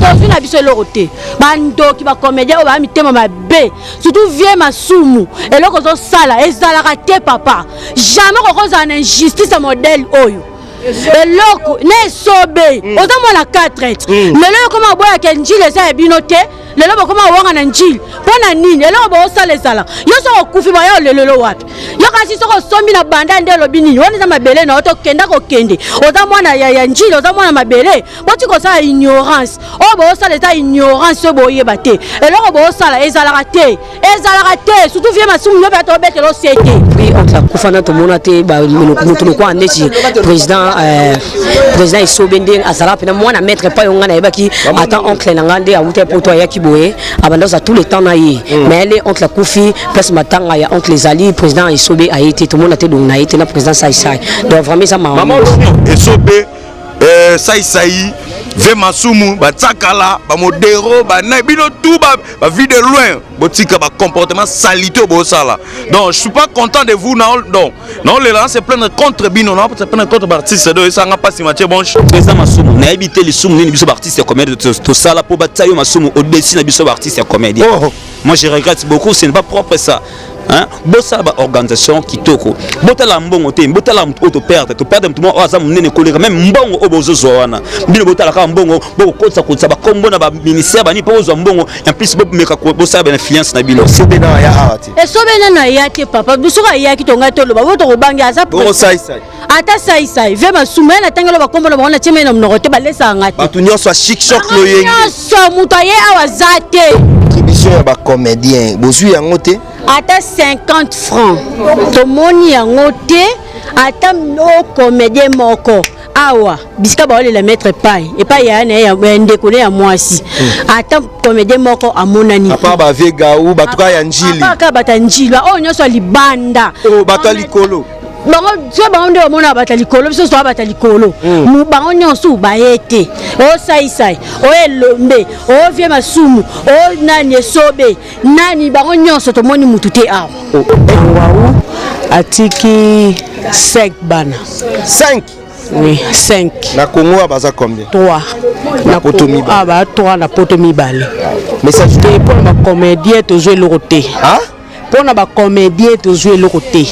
tozu na biso eloko te bandoki bacomédien oyo bamitema mabe surtout vie masumu eloko ozosala ezalaka te papa jamais kokozala na injustice modèle oyo eloko ne sobe oza mwana 4 lelo yokoma boyaka njili eza ya bino te lelo bokoma wanga na njili mpona nini eloko boosala ezalaka yo soko okufi bayo lelelo wapi yo kasi soko osombi na banda nde elobi nini wana eza mabele na yo tokenda kokende oza mwana ya njili oza mwana mabele boti kosala ignorance oyo boosala eza ignorance oyo boyeba te eloko boosala ezalaka te surtout vie masumu yo mpe tobetela osie te oui kufana tomona te moto lokwa ndeti président esobe nde azala pena mwana maître pa yo nga na yebaki ata oncle na nga nde awuta poto ayaki boye abandoza tout le temps na ye mais ele oncle akufi place matanga ya oncle ezali président esobe ayete tomona te donc na yete na président saisai donc vraiment ça maman esobe saisai ve masumu batakala ba modero ba na bino tout ba vie de loin botika ba comportement salité bo sala donc je suis pas content de vous non les là c'est plein contre bino non c'est plein contre artiste de ça nga pas si match bon président masumu na habité les sumu ni biso artiste comédien to sala po batayo masumu au dessin na biso artiste comédien moi je regrette beaucoup ce n'est pas propre ça hein bossa ba organisation kitoko botala mbongo te botala auto perdre to perdre tout moi azam nene koleka même mbongo obozo zoana bino botala ka mbongo boko kotsa ba kombo na ba ministère bani po zo mbongo en plus bo meka bossa ba influence na bilo sobe na ya awati e sobe na ya te papa bisoka ya ki tonga tolo ba boto kobangi aza bo sai ata sai ve masuma na tangelo ba kombo na ba na cheme na mnoko te ba lesa ngati batu nyonso chic choc lo yengi nyonso muto ye awazate contribution ya ba comédien bozui yango te ata 50 francs tomoni yango te ata no comédien moko awa bisika baolela maître pai epai ya na ya ndeko ne ya mwasi ata comédien moko amonani apa ba vega ou batuka ya njili apa bata njili o nyoso libanda o bata likolo bango so bango nde omona bata likolo biso so bata likolo mu bango nyonso bayete o sai o elombe o vie masumu o nani esobe nani bango nyonso tomoni mutu te awa waou atiki 5 bana 5 oui 5 na Congo baza combien 3 na poto mibale ba 3 na poto mibale message te pour ba comédien to jouer le côté hein pour ba comédien to jouer le côté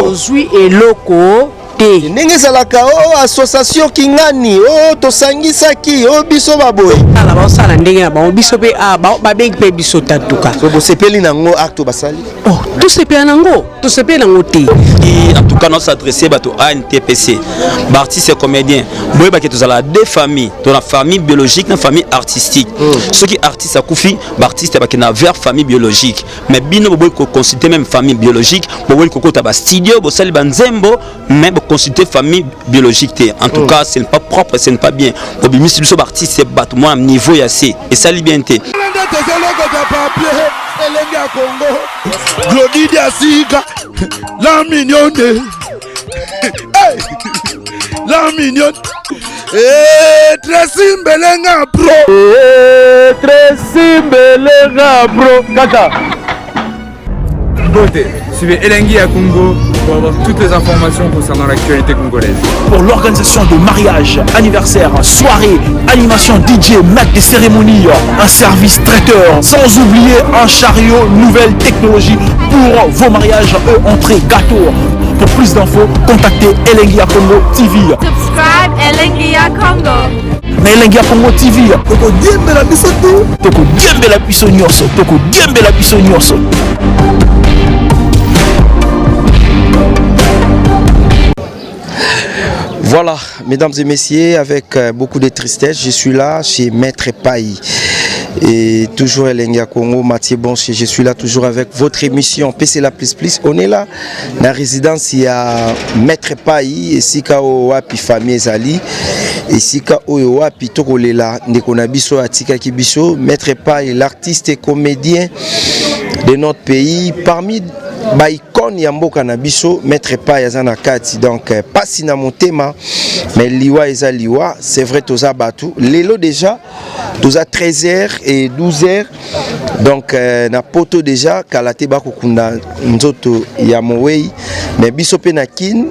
ozwi eloko te ndenge ezalaka o association kingani o tosangisaki o biso baboye ala basala ndenge na bango biso pe babengi pe biso tatuka so bosepeli nango acte basali tout sepeli nango te et en tout cas nous s'adresser bato à NTPC artiste et comédien boye ba ke tozala deux familles dans la famille biologique na famille artistique ceux qui artiste akufi ba artiste ba ke na vers famille biologique mais bino boye ko consulter même famille biologique boye ko kota ba studio bo sali banzembo mais bo consulter famille biologique en tout cas ce n'est pas propre ce n'est pas bien bo bimisi biso ba artiste c'est bato moi niveau ya C et ça liberté Elenga Congo, Glody Diasika, la mignonne, la mignonne, Tracy Mbelenga Pro, Tracy Mbelenga Pro, Kaka. Beauté, suivez Elengi à Congo pour avoir toutes les informations concernant l'actualité congolaise. Pour l'organisation de mariage, anniversaire, soirée, animation DJ, maître des cérémonies, un service traiteur, sans oublier un chariot, nouvelle technologie pour vos mariages, entrée, gâteau. Pour plus d'infos, contactez Elengi à Congo TV. Subscribe Elengi à Congo. Na Elengi à Congo TV. Toko diembe la biso tu. Toko diembe la biso nyonso. Toko diembe la biso nyonso. Voilà, mesdames et messieurs, avec beaucoup de tristesse, je suis là chez Maître Pai. Et toujours Elengi à Congo, Mathieu Bonche, je suis là toujours avec votre émission PC La Plus Plus. On est là, dans la résidence, il y a Maître Pai, et Sika Owapi Famille Zali, et Sika Owapi Tokolela, Nekonabiso Atika Kibiso, Maître Pai, l'artiste et comédien de notre pays. Parmi ba icône ya mboka na biso maître pa ya na kati donc pasi na motema mais liwa eza liwa c'est vrai toza batu lelo déjà toza 13h et 12h donc na poto déjà kalate ba kokunda nzoto ya mowei mais biso pe na kin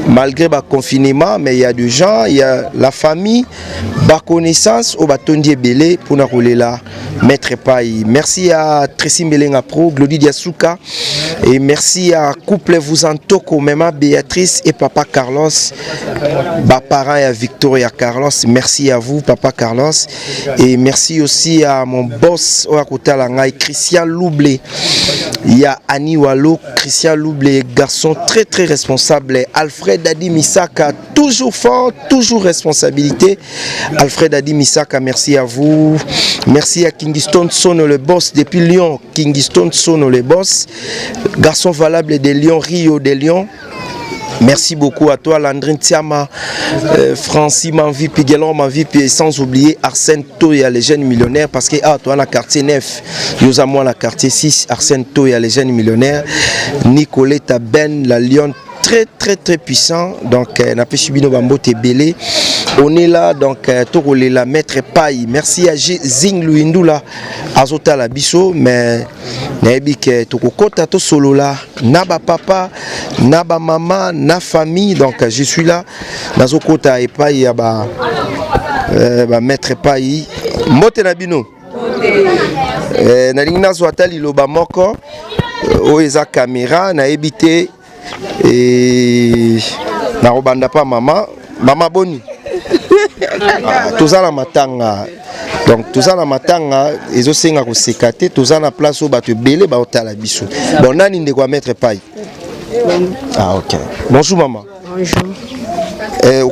malgré ba confinement mais il y a des gens il y a la famille ba connaissance au batondi ebele pour na kolela maître pai. Merci à Tracy Mbelenga Pro, Glody Diasuka et merci à couple vous en toko maman Béatrice et papa Carlos, ba parents et à Victoria Carlos. Merci à vous papa Carlos et merci aussi à mon boss au côté la Christian Loublé. Il y a Annie Wallo, Christian Loublé, garçon très très responsable. Alfred Adi Misaka, toujours fort, toujours responsabilité. Alfred Adi Misaka, merci à vous. Merci à Kingston Sono le boss depuis Lyon. Kingston Sono le boss. Garçon valable de Lyon, Rio de Lyon. Merci beaucoup à toi, Landrine Tiama, Francis Manvi, Piguelon Manvi, et sans oublier Arsène Toya, les jeunes millionnaires, parce que toi, la quartier 9, nous avons la quartier 6, Arsène Toya, les jeunes millionnaires, Nicoletta Ben, la Lyon, très très très puissant, donc n'a pas subi nos bambos belé. On est là, donc Torolé la maître paille. Merci à Zing Louindoula, Azota la biso, mais Nebik Tokokota to solo là, Naba papa, Naba maman, na famille, donc je suis là. Nazokota et paille, bah maître paille. Mote Nabino. Nalingna Zwata Liloba Moko, Oeza caméra, na ebité et na robanda pas maman, maman Boni. Tozala matanga donc tozala matanga ezosenga ko sekate tozala place au bato belé ba otala biso bon nani ndeko mettre paille ah ok bonjour maman bonjour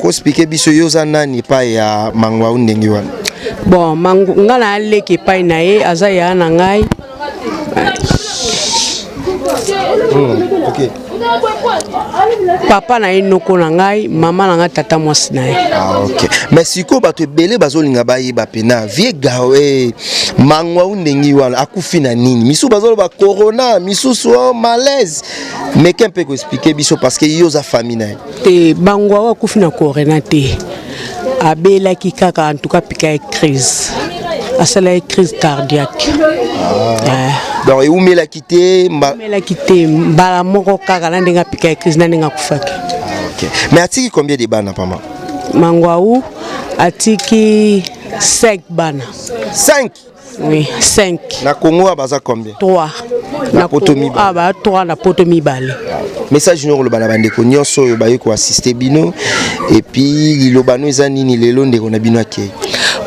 ko expliquer biso yoza nani pa ya mangwa ndenge wana bon mangu ngala leke paille na ye aza ya na ngai ok papa na inoko na ngai mama na ngai tata mwasi na ye ah ok mais siko bato belé bazolinga bayeba pena vie gawe mangwa ndenge wana akufi na nini misu bazoloba corona misu so malaise mais qu'un peu expliquer biso parce que yoza famille na te bangwa akufi na corona te abela ki kaka en tout cas pika crise asala crise cardiaque donc et la quitté mbala moko kaka na ndenga pika crise na ndenga kufaki ok mais atiki combien de bana papa mangwaou atiki 5 bana 5 oui 5 na Congo abaza combien 3 na poto mi ba 3 na poto mi balé message no le bana bande ko nyonso yo baye ko assister bino et puis lilobano ezani ni lelo ndeko na bino akei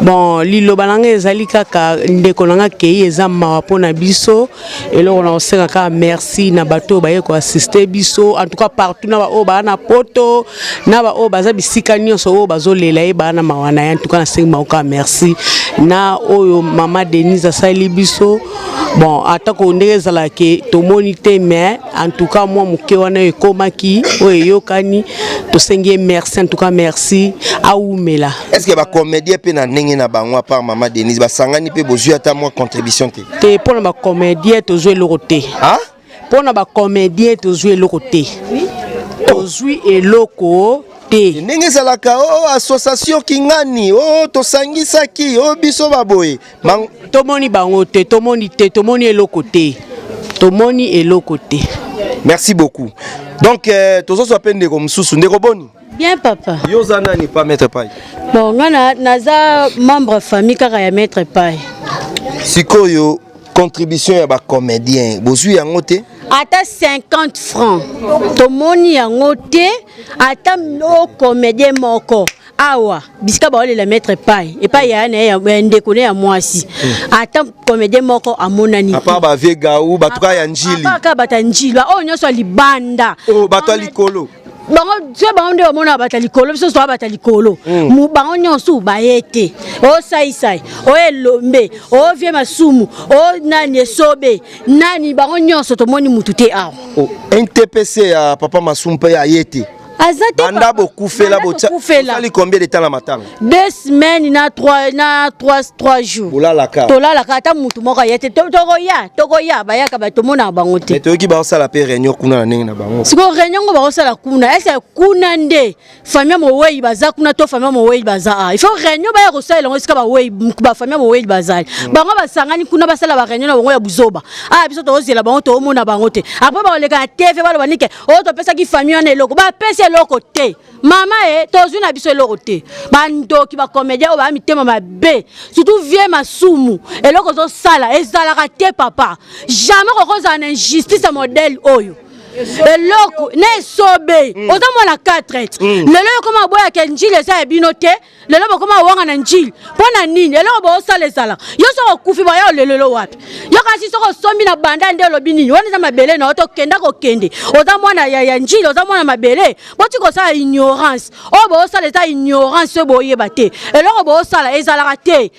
bon liloba nanga ezali kaka ndeko nanga kei eza mawa pona biso eloko na osenga ka merci na bato baye ko assister biso en tout cas partout na ba o ba na poto na ba o baza bisika nyonso o bazolela e ba na mawa na en tout cas na senga ka merci na oyo mama Denise asali biso bon atako ndenge ezala ke tomoni te mais en tout cas moi moke wana ekomaki oyo yokani to sengi merci en tout cas merci aoumela est-ce que ba comédien pe na ndenge na bangwa par mama Denise ba sangani pe bozui ata moi contribution te pour ba comédien to jouer le côté hein pour ba comédien to jouer le côté to jouer eloko ndenge ezalaka o association kingani o tosangisaki o biso baboye tomoni bango te tomoni eloko te tomoni eloko te. Merci beaucoup donc tozo so appelle ndeko msusu ndeko boni bien papa yoza nani pas mettre paille bon ngana naza membre famille kaka ya mettre paille sikoyo contribution ya ba comédien bozui yango te ata 50 francs tomoni yango te ata no comédien moko awa bisika baolela mettre paille et pas ya ndeko ne ya mwasi ata comédien moko amonani apa ba vega ou batuka ya njili aka bata njili o nyoso libanda o bato likolo bango tse bango nde bamona bata likolo biso so bata likolo mu bango nyonso bayete o sai o elombe o vie masumu o nani esobe nani bango nyonso tomoni mutu te awa NTPC ya papa Masumpa ya yete azate banda bokufela botala combien de temps la matanga 2 semaines na 3 jours bolalaka tolalaka ata mutu moko yete tokoya bayaka batomona bango te toyoki baosala pe réunion kuna na ndenge na bango siko réunion ngo baosala kuna ese kuna nde famille mowei baza kuna to famille mowei baza il faut réunion baya kosala ngo sika bawei ba famille mowei bazali bango basangani kuna basala ba réunion na bango ya buzoba biso tozela bango tomona bango te après baleka na TV baloba nike to pesa ki famille na eloko ba pesa eloko te mama tozwi na biso eloko te bandoki ba comédien o ba mitema mabe surtout vie masumu eloko zo sala ezalaka te papa jamais kokoza na injustice modèle oyo eloko ne sobe oza mwana 4 lelo koma boya ke njili eza ebino te lelo bokoma wanga na njili pona nini eloko bosala ezala yo soko kufi ba yo lelo wapi yo kasi soko sombi na banda nde lobi nini wana za mabele na oto kenda ko kende oza mwana ya njili oza mwana mabele boti ko sala ignorance o bosala eza ignorance boyeba te eloko bosala ezalaka te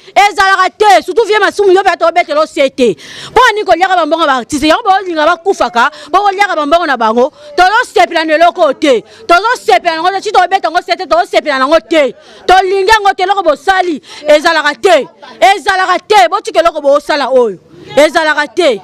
surtout vie masumu yo ba to betelo sete pona niko liaka bambonga ba artiste yo bo linga ba kufaka bo liaka bambonga na bango tozo sepela neloko te tozo sepela ngo ti to beta ngo sete tozo sepela ngo te to linga ngo te loko bosali ezalaka te boti ke loko bosala oyo ezalaka te.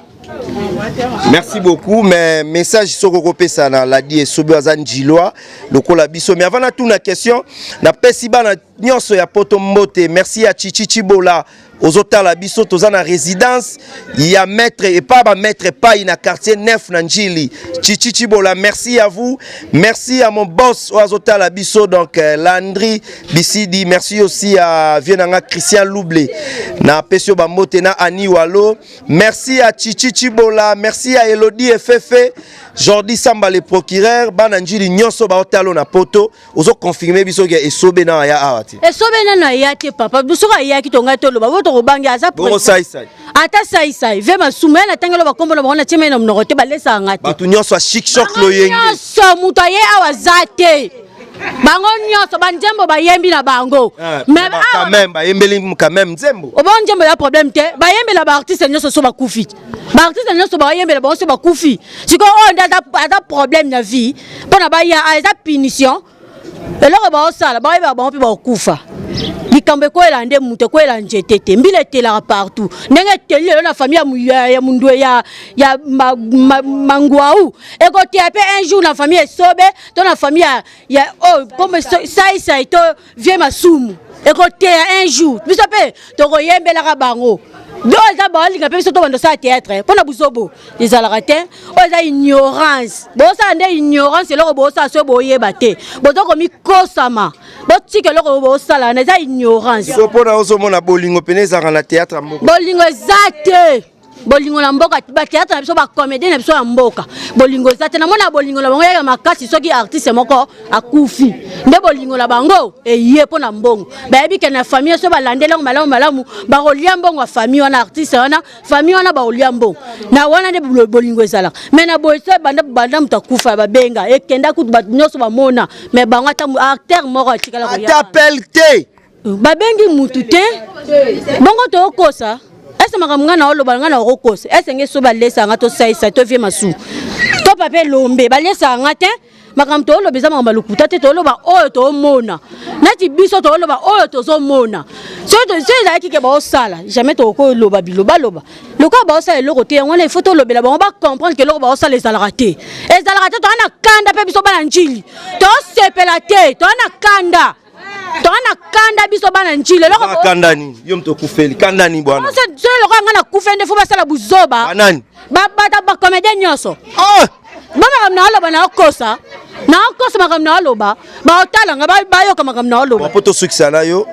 Merci beaucoup, mais message soko kopesa na la di esobe azan jilwa lokola biso mais avant na tout na question na pesi bana nyonso ya poto mbote merci à Chichi Chibola ozota la biso toza na résidence ya maître et pas ba maître pas na quartier 9 na Njili Chichi Chibola merci à vous, merci à mon boss ozota la biso donc Landry Bisidi, merci aussi à Vienanga Christian Loublé na pesio ba mbote na Ani Walo, merci à Chichi Chibola, merci à Elodie FF Jordi Samba le procureur bana Njili nyonso ba otalo na poto ozo confirmer biso ke esobe na ya awati esobe na ya te papa biso ka ya ki tonga tolo ba boto ko bangi aza bongo sai ata sai ve masuma na tangelo ba kombo na bona cheme na mnoko te ba lesa ngati batu nyonso chic choc lo yenge nyonso muto ye awazate bango nyonso banjembo bayembi na bango même quand même bayembeli quand même nzembo o banjembo ya problème te bayembi la ba artiste nyonso so ba kufi ba artiste nyonso bayembi la ba so ba kufi siko o ndaza problème na vie pona ba ya eza punition eloko ba osala ba ba ba ba kufa likambe ko elande muto ko elanje tete mbile tela partout ndenge tele na famille ya mundu ya mangwau eko te pe un jour na famille sobe to na famille ya comme sai to vie masumu eko te un jour biso pe to ko yembela ka bango do za ba linga pe biso to bando sa théâtre pona buzobo ezalaka te o za ignorance bo sa nde ignorance eloko bo sa so bo yeba te bo to ko mi kosama bo tike loko bo sala na za ignorance so pona ozo mona bolingo peneza na théâtre mboka bolingo zate bolingo na mboka ba théâtre na biso ba comédien na biso ya mboka bolingo zate na mona bolingo na bango ya makasi soki artiste moko akufi nde bolingo na bango eye pona mbongo ba yebi ke na famille so ba landela malamu ba rolia mbongo famille wana artiste wana famille wana ba rolia mbongo na wana nde bolingo ezala mais na boyse banda mutakufa ba benga ekenda kutu ba nyonso ba mona mais bango ata acteur moko atikala ko ya t'appelle te ba bengi mutu te bongo to kosa ese makamanga na oloba nga na rokosa ese nge so ba lesa nga to saisa to vie masu to pape lombe ba lesa nga te makam to oloba za makamba lukuta te to oloba oyo to mona nati biso to oloba oyo to zo mona so to za ki ke ba osala jamais to ko loba biloba loba loko ba osala eloko te ngwana il faut to lobela ba comprendre que loko ba osala ezalaka te to ana kanda pe biso bana njili to sepela te to ana kanda tona kanda biso bana njile loko kanda ni yo mto kufeli kanda ni bwana so loko ngana kufende fo basala buzoba banani bata ba comédien nyonso bana na aloba na kosa makam na aloba ba otala nga ba yo makam na aloba poto succès na yo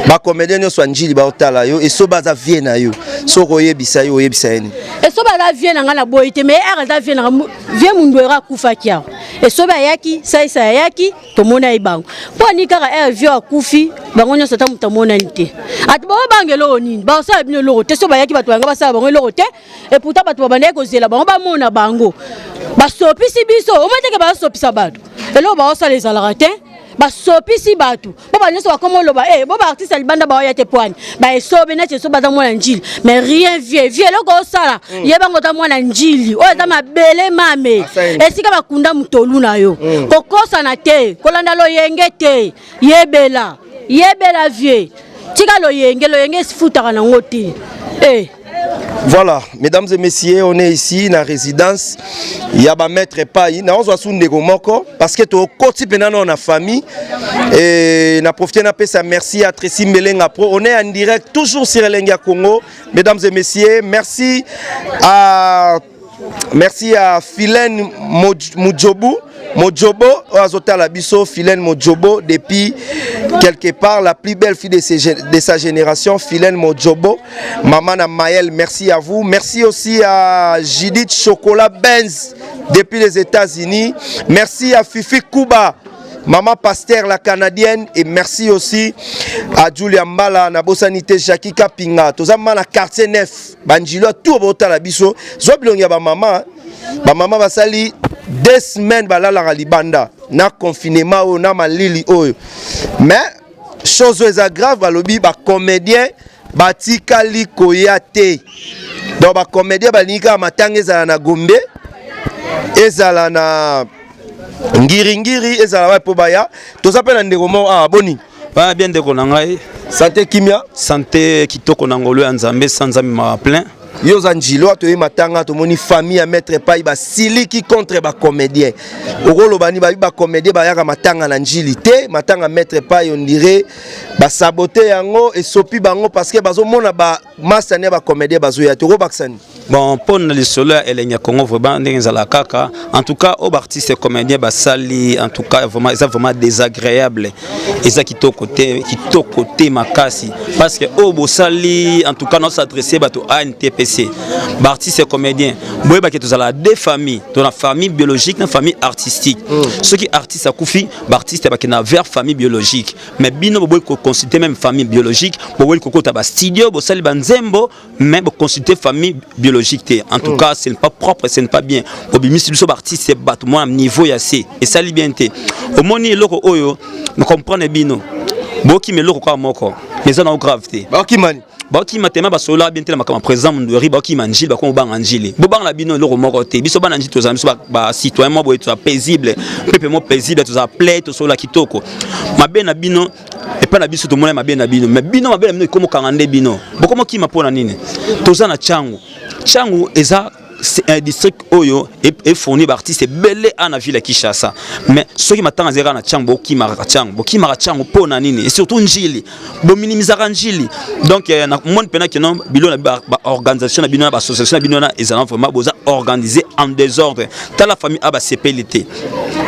ba comédien nyonso njili ba otala yo eso baza vie na yo soko yebisa yo yebisa eni eso baza vie na ngana boyite mais er za vie na vie mundu era kufa kia eso ba yaki saisa yaki to mona ibango poni kaka er vie akufi bango nyonso ta mutamona nite ati ba bangelo nini ba sa bino loko te so ba yaki batu nga ba sa bango loko te et pourtant batu ba ne ko zela bango ba mona bango ba sopisi biso o mateke ba sopisa badu elo ba osala ezalaka te basopisi bato baba nyonso bakoma loba boba artiste libanda baoya te poani baesobe neti esobe za mwana njili mais rien vie eloko osala yebango ta mwana njili oyo eza mabele mame esika bakunda mutolu na yo kokosana te kolanda loyenge te yebela vie tika loyenge esifutaka nango te Voilà, mesdames et messieurs, on est ici dans la résidence. Il y a un maître Payi. Nous sommes moko parce que tout le monde a famille. Et nous profitons de ça. Merci à Tracy Melenga Pro. On est en direct toujours sur Elenga Congo. Mesdames et messieurs, merci à Philène Mojobo, Azota Labiso, Philène Mojobo, depuis quelque part la plus belle fille de sa génération, Philène Mojobo, Maman Maël, merci à vous. Merci aussi à Judith Chocolat Benz, depuis les États-Unis. Merci à Fifi Kuba, Maman Pasteur la Canadienne, et merci aussi à Julia Mbala, Nabosanité Jackie Kapinga, tous la quartier neuf, Banjilo, tout Azota Labiso, Zobilonga maman, maman basali 2 semaines balala libanda na confinement ou na malili oyo mais chose grave balobi ba comédien batikali koyate donc ba comédien balinga matanga ezala na Gombe ezala na ngiri ezala wa po baya tozapela ndeko mo boni ba bien ndeko na ngai santé kimia santé kitoko na ngolo ya nzambe sanza ma plein Yoza Njilo to matanga to moni famille à maître Payi ba siliki contre ba comédien. Okolo bani ba comédien ba yaka matanga na njilité, matanga maître Payi on dirait ba saboter yango et sopi bango parce que bazo mona ba masane ba comédien bazo ya to baksani. Bon, pour les soleils et les Congo vraiment la kaka. En tout cas, aux artistes comédiens basali, en tout cas vraiment, c'est vraiment désagréable. Et ça qui est côté makasi. Parce que au bosali, en tout cas, nous s'adresser à NTPC. Artistes comédiens, boy ba que tous la deux familles, dans la famille biologique, dans la famille artistique. Ceux qui artistes à koufi, artistes ba qui na vers famille biologique. Mais bino boy consulter même famille biologique, boy koko ta ba studio, bosali banzembo, mais consulter famille biologique. En tout cas, ce n'est pas propre, ce n'est pas bien. Au bimisi du artiste, c'est battement à niveau yassé. Et ça liberté. Au moni loko oyo, nous comprenons bino. Boki me loko kwa moko. Mais ça n'a gravité. Boki mani. Boki matema ba sola bien tellement makama présent de riba boki manjil ba ko bang anjili. Bo bang la bino loko moko te. Biso ban anjili to za biso ba citoyen mo boy to paisible. Pepe mo paisible to za play to sola kitoko. Mabe na bino et pas na biso to mona mabe na bino. Mais bino mabe na bino komo kangande bino. Bokomo ki mapona nini. To za na changu. Changu eza c'est un district oyo est fourni par artistes belé à la ville de Kinshasa. Mais ceux qui m'attendent à zéro na Changu boki mara Changu pona nini et surtout njili bo minimiser njili. Donc na monde pena que non bilo na organisation na bino na association na bino na ezana vraiment boza organiser en désordre. Dans la famille aba CPLT.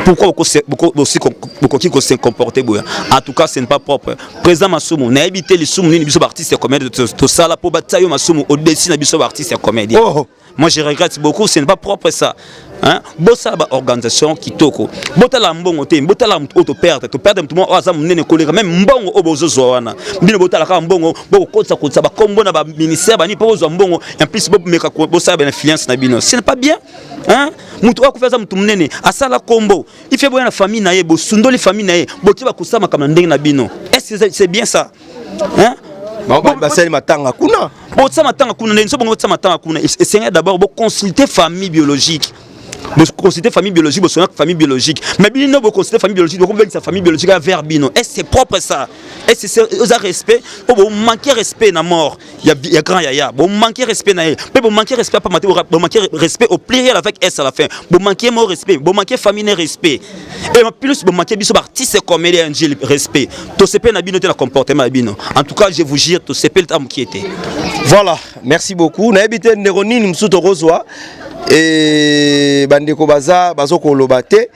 Pourquoi beaucoup qui se comporter boya. En tout cas, ce n'est pas propre. Président Masumu na éviter les soumou ni biso artistes comédien to sala po batayo Masumu au dessus na biso artistes comédien. Moi je regrette beaucoup, ce n'est pas propre ça. Hein? Bossa ba organisation kitoko. Botala mbongo te, botala auto perdre, to perdre tout monde aza munene koleka même mbongo obozo zoana. Bino botala ka mbongo, boko kotsa ba kombo na ba ministère ba ni pozo mbongo, en plus bob meka bossa ba influence na bino. Ce n'est pas bien. Hein? Mutu akufeza mutu munene, asala kombo. Il fait boya na famille na ye, bo sundoli famille na ye, boti ba kusama kama ndenge na bino. Est-ce que c'est bien ça? Hein? C'est matanga kuna. Essayez d'abord de consulter famille biologique. Vous consultez famille biologique, vous famille biologique. Mais bien vous consultez famille biologique, vous consultez sa famille biologique à verbino. Est-ce que c'est propre ça? Est-ce que c'est respect? Vous manquez respect na mort. Il y a grand yaya. Vous manquez respect na. Mais vous manquez respect pas maté. Vous manquez respect au pluriel avec S à la fin. Vous manquez mon respect. Vous manquez famille respect. Et en plus vous manquez biso artiste comédien angel respect. To sepe na bino te na comportement bino. En tout cas, je vous jure to sepe le temps qui était. Voilà, merci beaucoup. Na habité Neroni Msuto Rozwa. Et bandeko baza bazoko lobate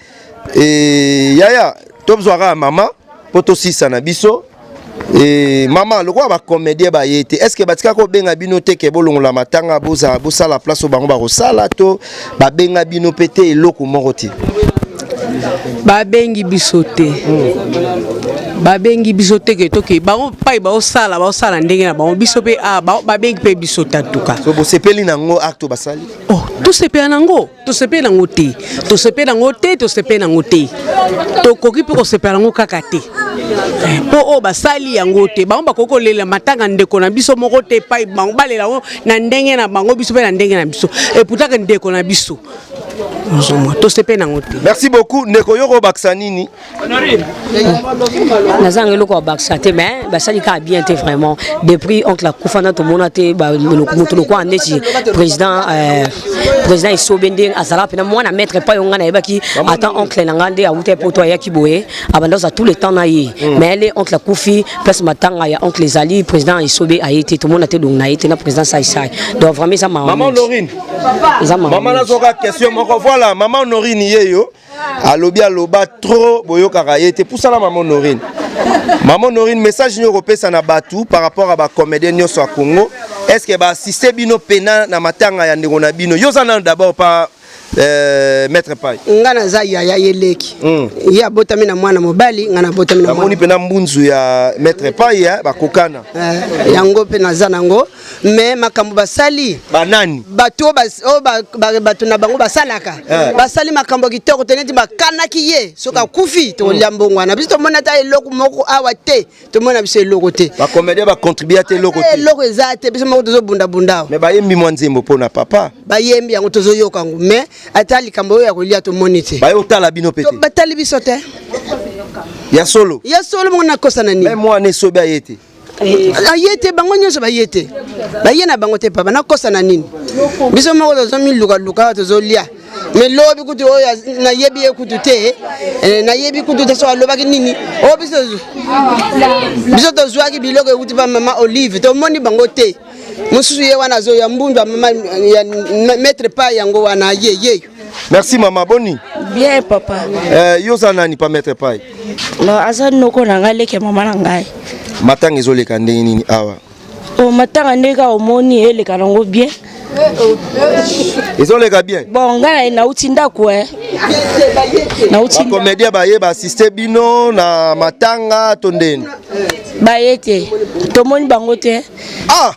et yaya tobzwara mama poto sisa na biso et mama lokwa ba comédien ba yete est-ce que batika ko benga bino te ke bolongola matanga boza la place au bango ba rosala to ba benga bino pété eloko moko te ba bengi biso te babengi biso teke toke bango pai baosala ndenge na bango biso pe babengi pe biso tatuka so bosepeli nango acte basali tosepela nango te tokoki mpe kosepela nango kaka te mpo oyo basali yango te bango bakoki kolela matanga ndeko na biso moko te pai bango balela yango na ndenge na bango biso mpe na ndenge na biso eputaka ndeko na biso tosepe nango te. Merci beaucoup. Ndeko yoko bakisa nini? Nazanga eloko ya bakisa te mais basali ka bien te vraiment depuis oncle Kufana to monate ba mutu ko andeti président Isobende azala pena mwana maître pas yonga na yebaki attend oncle nangande a ute poto ya kiboye abanda za tout le temps na yi mais les oncle Kufi plus matanga ya oncle Zali président Isobe a été tout monate donc na été na président Saïsai donc vraiment ça maman Norine maman na zoka question moko voilà maman Norine yeyo alobi aloba trop boyo karayete pour ça la maman Norine message nous repesa na batu par rapport à ba comédien nyonso à Congo est-ce que ba assister bino pena na matanga ya ndeko na bino yozana d'abord pas maître pai ngana za ya yeleki ya botami na mwana mobali ngana botami na mwana pena mbunzu ya maître pai ya bakokana yango pena za nango mais makambo basali banani bato bato na bango basalaka basali makambo kitoko teneti bakanaki ye soka kufi to liambongwa na biso to mona ta eloko moko awa te to mona biso eloko te ba comédien ba contribuer te eloko te eloko ezate biso moko tozo bunda bunda mais bayembi mwanzembo pona papa bayembi yango tozo yoka ngo mais atali kambo ya kolia to monite bayo tala bino pete to batali biso te ya solo mona kosa na nini même moi ne sobe ayete ayete bango nyonso bayete bayena bango te papa na kosa na nini biso moko tozo miluka tozo lia mais lobi kutu oya na yebi ekutu te na yebi kutu te so alobaki nini o biso tozwaki biloko ekuti pa mama Olive to moni bango te mususu ye wana zo ya mbundu mama ya maître pa yango wana ye. Merci maman Boni. Bien papa. Yoza nani pa maître pa? No asa noko nanga leke mama nangai. Matanga ezoleka ndenge nini awa? O matanga ndeka omoni eleka nango bien. Ezoleka bien. Bon ngana na utinda kwa. Na utinda. Comédien baye ba assister bino na matanga tondeni. Bayete. Tomoni bango te. Ah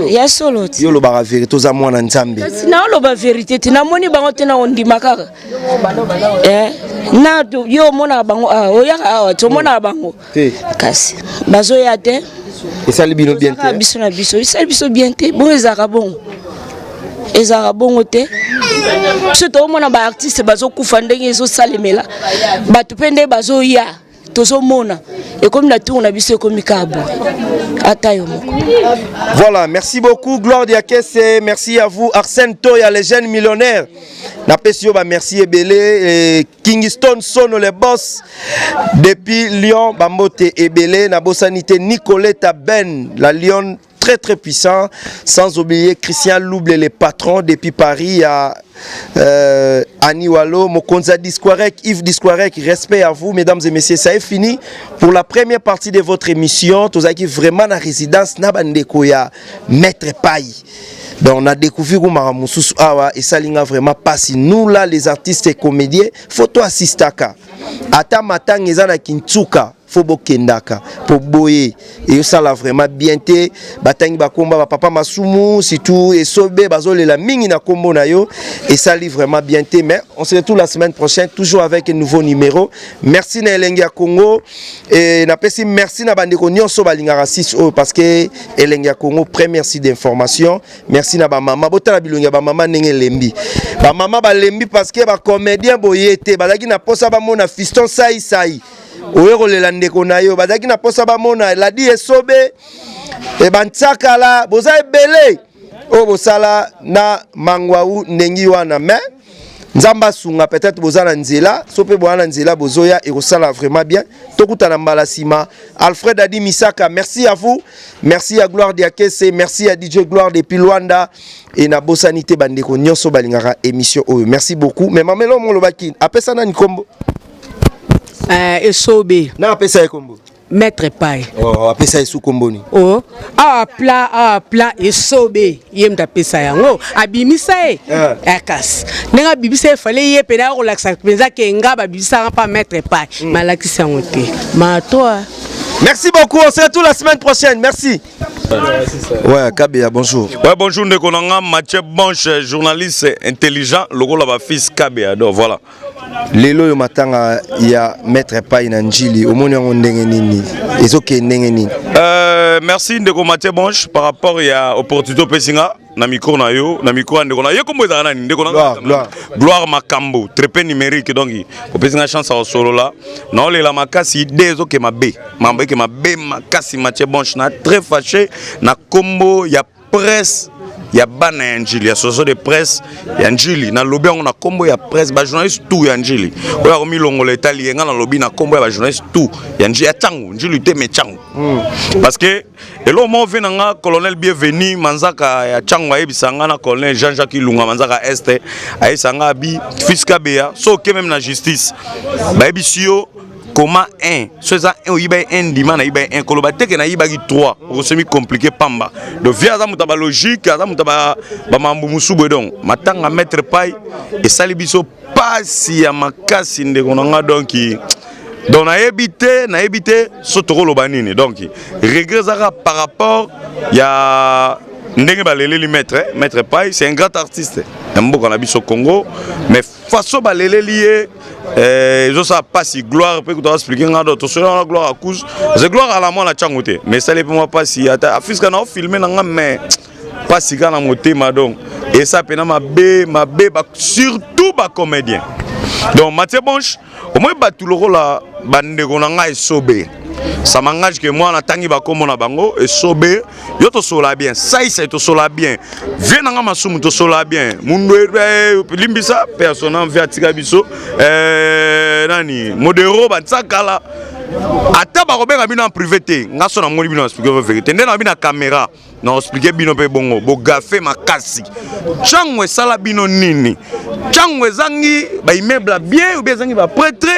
ya solo yo lo ba vérité za mwana nzambe na lo ba vérité tina moni bango tena ondima kaka na yo mona bango oya to mona bango kasi bazo ya te esali bino bien te biso na biso esali biso bien te bon ezaka bongo te surtout mona ba artiste bazo kufa ndenge ezo salemela batu pende bazo ya tozo mona et comme la tourne biso comme kabo atayo moko. Voilà, merci beaucoup Gloire Diakese, merci à vous Arsène Toya les jeunes millionnaires. Na pesio ba merci Ebele Kingston Sono les boss depuis Lyon Bambote Ebele na bosanité Nicoletta Ben la Lyon très très puissant, sans oublier Christian Louble les patrons depuis Paris à Annie Wallo, Mokonza Disquarek, Yves Disquarek, respect à vous mesdames et messieurs, ça est fini pour la première partie de votre émission. Tous qui vraiment la résidence Nabandeko ya Maître Pai. Donc on a découvert que Awa et Salinga vraiment passe. Nous là les artistes et comédiens, photo assistaka. Ata matang ezana Kintsuka. Fobo kendaka pour boyer et ça l'a vraiment bien té batangi bakomba ba papa masumu surtout et sobe bazole la mingi na kombo na yo et ça livre vraiment bien té mais on se retrouve la semaine prochaine toujours avec un nouveau numéro. Merci na Elengia Congo et na pesi merci na bandeko nyonso balingara 6 parce que Elengia Congo première site d'information. Merci na ba mama botala bilonga ba mama ndenge lembi ba mama ba lembi parce que ba comédien boyete bazaki na posa ba mona fiston sai oyeko lela ndeko na yo bazaki na posa ba mona la di esobe e bantsaka la boza ebele o bosala na mangwaou nengi wana mais nzamba sunga peut-être bozana nzela sope boana nzela bozoya et kosala vraiment bien tokutana mbala sima Alfred Adi Misaka merci à vous merci à Gloire Diakese merci à DJ Gloire depuis Luanda et na bosanité bandeko nyonso balingaka émission oyo merci beaucoup mais mamelo mon lobaki apesa na nikombo Esobe na apesa ekombo Maître Pai apesa esu komboni pla esobe yemta pesa yango abimisa akasi nenga bibisa fallait ye pena relaxa penza ke nga babisa pa Maître Pai malakisa yango te ma toi Merci beaucoup, on se retrouve la semaine prochaine. Merci. Ouais, Kabia, bonjour. Ouais, bonjour, Ndekonanga, Mathieu Bonche, journaliste intelligent, logo là fils Kabia. Donc voilà. Lelo yo matanga ya Maître Pai na Njili, omoni yango ndenge nini? Ezoke ndenge nini? Merci Ndeko Mathieu Bonche par rapport à opportunité pesinga na micro na yo, na micro ndeko na yo kombo za nani ndeko na Gloire Makambo, très peu numérique donc au pesinga chance au solo là. Na ole la makasi idée ezoke mabe. Mambe ke mabe makasi Mathieu Bonche na très fâché na kombo ya presse. Il y a bana Anjili, il y a socio de presse, il y a Anjili. Dans le lobby, on a combo, il y a presse, il y a journaliste tout, il y a Anjili. On a remis l'ongolais italien, dans le lobby, il y a combo, il y a journaliste tout. Il y a Anjili, il y a Tchangou, Anjili, il y a Tchangou. Parce que, et là, on vient dans colonel bienvenu, Manzaka, il y a Tchangou, il y a colonel Jean-Jacques Lunga, Manzaka Est, il y a Abi, fils Kabea, sauf que même la justice. Baibisio. Comment un, ce ça un il y a un dimanche il y a un colobaté qui na il y a trois, c'est semi compliqué pamba. Donc via ça mutaba logique, ça mutaba ba mambu musubo donc. Matanga Maître Pai et salibiso pas si ya makasi ndekonanga donc donc na évité sotoro lobanini donc regret ça par rapport ya ndenge balele Maître Pai c'est un grand artiste. Mboka na biso Congo mais façon balele lié je sais pas si gloire peut que expliquer d'autres selon la gloire à cause c'est gloire à la moi la changote mais ça les moi pas si à fisca na filmer na mais pas si kana moté madon et ça pena ma bé surtout ba comédien donc Mathieu Bonche au moins ba tout le rôle la bande konanga et sobé ça m'engage que moi en tangi ba comme na bango et sobé yo to sola bien ça il to sola bien viens nga masumu to sola bien mundo limbisa personnel via tikabiso nani modero batsakala ata ba robert bino en privé te nga so na moni bino expliquer vérité ndena bino caméra na expliquer bino pe bongo bo gafe makasi changwe sala bino nini changwe zangi ba immeuble bien ou bien zangi ba prêtre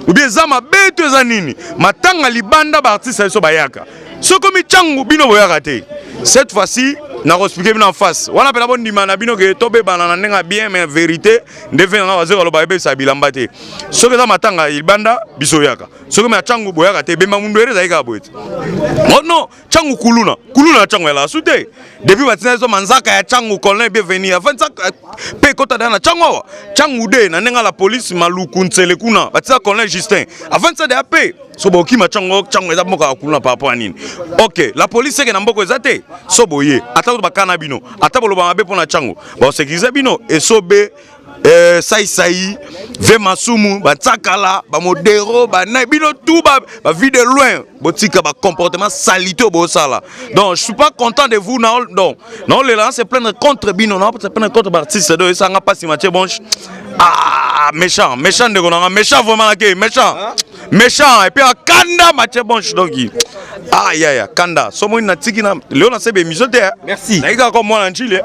ou bien zama beto zanini matanga libanda ba artiste so bayaka so comme changu bino boyaka te cette fois-ci na expliquer bino en face wana pela bon dimana bino ke tobe banana ndenga bien mais vérité ndeve nga wazero lo babe sa bilamba te so que za matanga libanda biso yaka so que ma changu boyaka te bemba mundu ereza ika boete oh non changu kuluna changu la sute depuis batina so manzaka ya changu colonel bienvenue avant ça pe kota dana changu de na ndenga la police maluku ntsele kuna batina colonel Justin avant ça de AP so boki ma changu eza moka kuluna par rapport à nini OK la police que na mboko ezate so boye ata bakana bino ata boloba mabe pona changu ba sécuriser bino et sobe sai ve masumu batsakala ba modero ba na bino tout ba vie de loin botika ba comportement salité bo sala donc je suis pas content de vous non non les là c'est plein de contre bino non c'est plein de contre artiste de ça nga pas si Mathieu Bonche méchant de gonanga méchant vraiment méchant et puis kanda Mathieu Bonche donc kanda somo na tiki na léon na sebe émission merci na ika comme moi na Chili